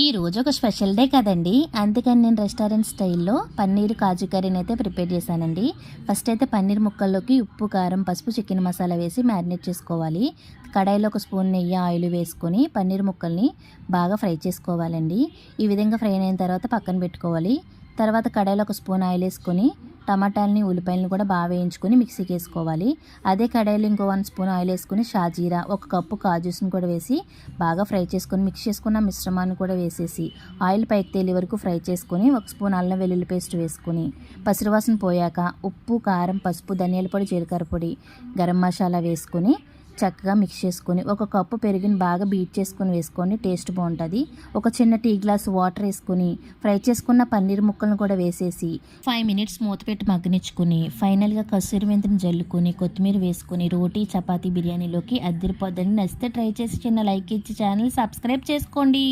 ఈ రోజు ఒక స్పెషల్ డే కదండి, అందుకని నేను రెస్టారెంట్ స్టైల్లో పన్నీర్ కాజు కర్రీని అయితే ప్రిపేర్ చేశానండి. ఫస్ట్ అయితే పన్నీర్ ముక్కల్లోకి ఉప్పు, కారం, పసుపు, చికెన్ మసాలా వేసి మ్యారినేట్ చేసుకోవాలి. కడాయిలో ఒక స్పూన్ నెయ్యి, ఆయిల్ వేసుకొని పన్నీర్ ముక్కల్ని బాగా ఫ్రై చేసుకోవాలండి. ఈ విధంగా ఫ్రై అయిన తర్వాత పక్కన పెట్టుకోవాలి. తర్వాత కడాయిలో ఒక స్పూన్ ఆయిల్ వేసుకొని టమాటాలని, ఉల్లిపాయలను కూడా బాగా వేయించుకొని మిక్సీకి వేసుకోవాలి. అదే కడాయిలో ఇంకో 1 స్పూన్ ఆయిల్ వేసుకొని షాజీరా, 1 కప్పు కాజూస్ని కూడా వేసి బాగా ఫ్రై చేసుకొని మిక్స్ చేసుకున్న మిశ్రమాన్ని కూడా వేసేసి ఆయిల్ పైకి తేలి వరకు ఫ్రై చేసుకొని 1 స్పూన్ అల్లం వెల్లుల్లి పేస్ట్ వేసుకొని పసురువాసన పోయాక ఉప్పు, కారం, పసుపు, ధనియాల పొడి, జీలకర్ర పొడి, గరం మసాలా వేసుకొని చక్కగా మిక్స్ చేసుకొని 1 కప్పు పెరుగుని బాగా బీట్ చేసుకొని వేసుకొని టేస్ట్ బాగుంటుంది. ఒక చిన్న టీ గ్లాస్ వాటర్ వేసుకొని ఫ్రై చేసుకున్న పన్నీర్ ముక్కలను కూడా వేసేసి 5 మినిట్స్ మూత పెట్టి మగ్గనిచ్చుకుని ఫైనల్గా కస్తూరి మెంతిని జల్లుకొని కొత్తిమీర వేసుకొని రోటీ, చపాతీ, బిర్యానీలోకి అద్దరిపోద్దని. నచ్చితే ట్రై చేసి చిన్న లైక్ ఇచ్చి ఛానల్ సబ్స్క్రైబ్ చేసుకోండి.